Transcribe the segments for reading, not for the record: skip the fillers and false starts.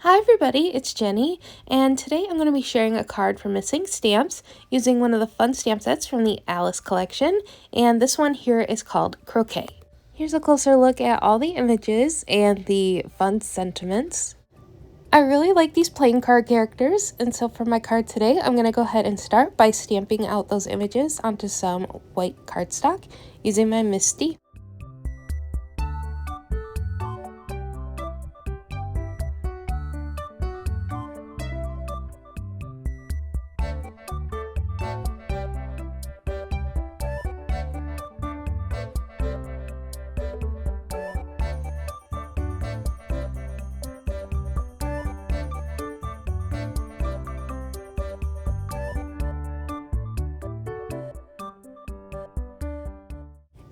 Hi everybody, it's Jenny, and today I'm going to be sharing a card for missing stamps using one of the fun stamp sets from the Alice collection, and this one here is called Croquet. Here's a closer look at all the images and the fun sentiments. I really like these playing card characters, and so for my card today, I'm going to go ahead and start by stamping out those images onto some white cardstock using my Misty.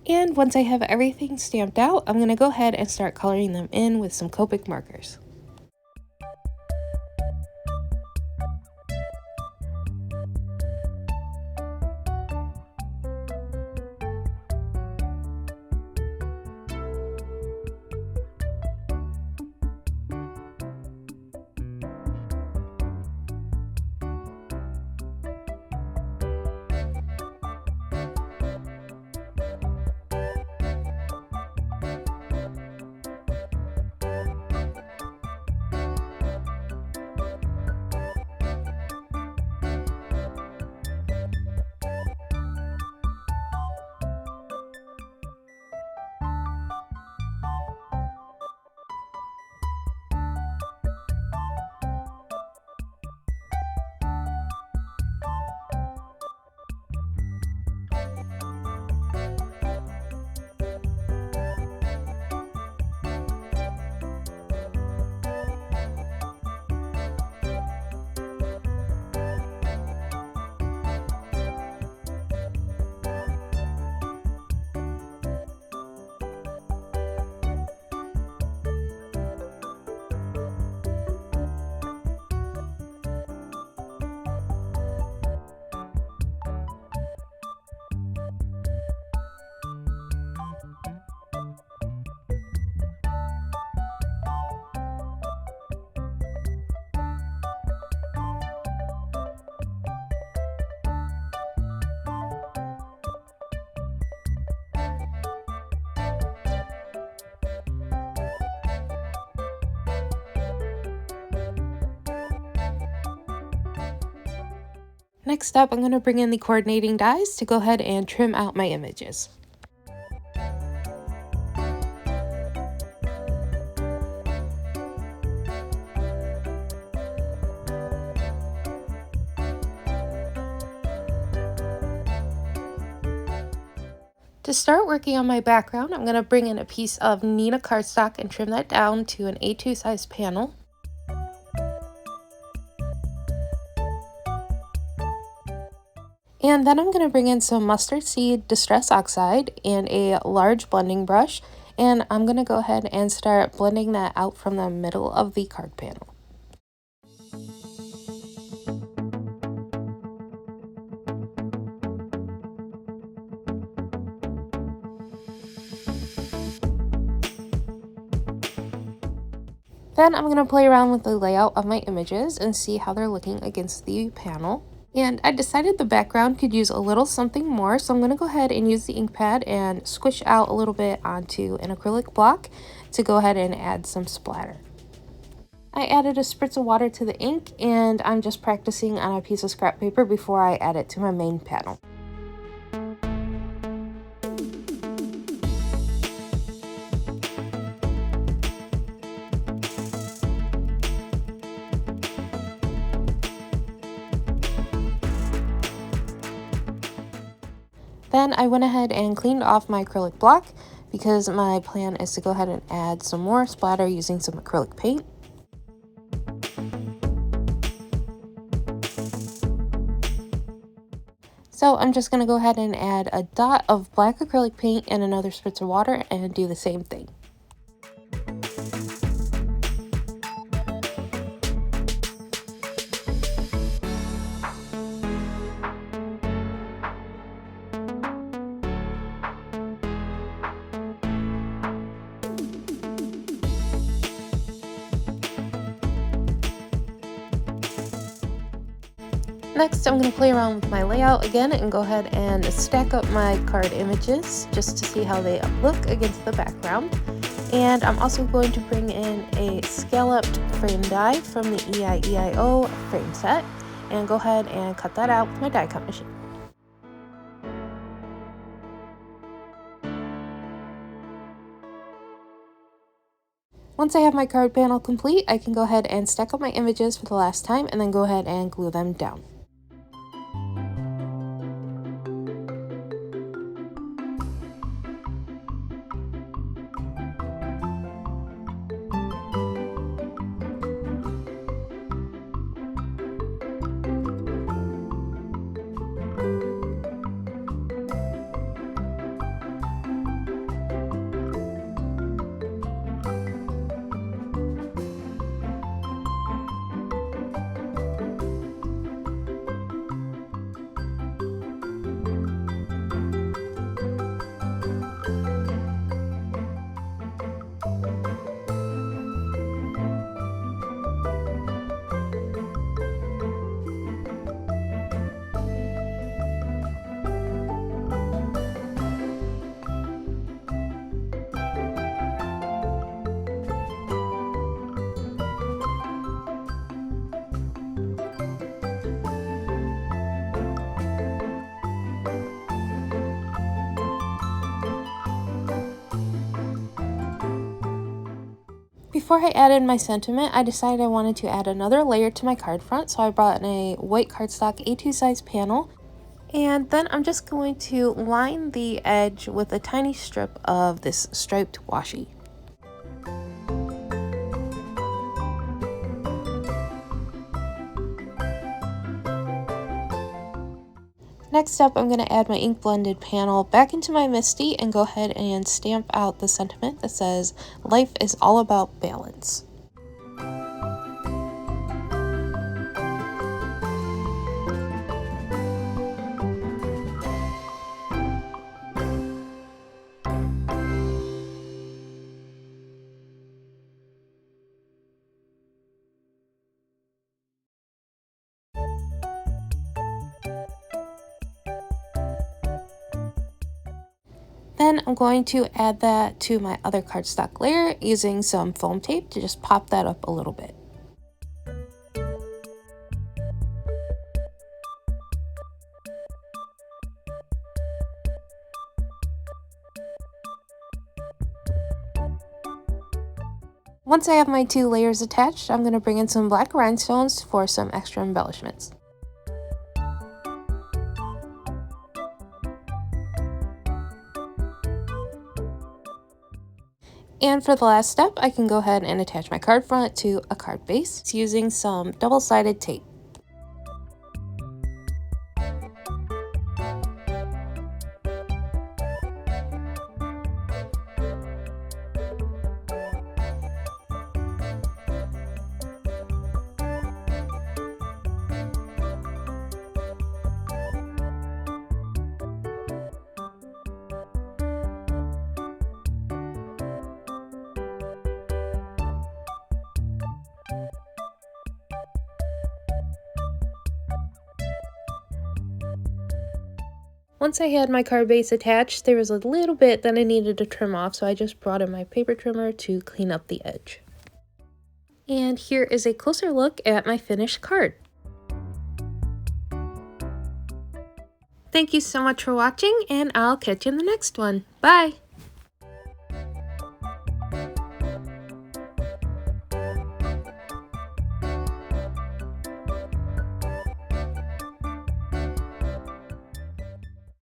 And once I have everything stamped out, I'm going to go ahead and start coloring them in with some Copic markers. Next up, I'm going to bring in the coordinating dies to go ahead and trim out my images. To start working on my background, I'm going to bring in a piece of Neenah cardstock and trim that down to an A2 size panel. And then I'm going to bring in some mustard seed distress oxide and a large blending brush, and I'm going to go ahead and start blending that out from the middle of the card panel. Then I'm going to play around with the layout of my images and see how they're looking against the panel. And I decided the background could use a little something more, so I'm going to go ahead and use the ink pad and squish out a little bit onto an acrylic block to go ahead and add some splatter. I added a spritz of water to the ink, and I'm just practicing on a piece of scrap paper before I add it to my main panel. Then I went ahead and cleaned off my acrylic block because my plan is to go ahead and add some more splatter using some acrylic paint. So I'm just going to go ahead and add a dot of black acrylic paint and another spritz of water and do the same thing. Next, I'm going to play around with my layout again and go ahead and stack up my card images just to see how they look against the background. And I'm also going to bring in a scalloped frame die from the EIEIO frame set and go ahead and cut that out with my die cut machine. Once I have my card panel complete, I can go ahead and stack up my images for the last time and then go ahead and glue them down. Before I added my sentiment, I decided I wanted to add another layer to my card front, so I brought in a white cardstock A2 size panel, and then I'm just going to line the edge with a tiny strip of this striped washi. Next up, I'm going to add my ink blended panel back into my MISTI and go ahead and stamp out the sentiment that says, "Life is all about balance." Then I'm going to add that to my other cardstock layer using some foam tape to just pop that up a little bit. Once I have my two layers attached, I'm going to bring in some black rhinestones for some extra embellishments. And for the last step, I can go ahead and attach my card front to a card base using some double-sided tape. Once I had my card base attached, there was a little bit that I needed to trim off, so I just brought in my paper trimmer to clean up the edge. And here is a closer look at my finished card. Thank you so much for watching, and I'll catch you in the next one. Bye!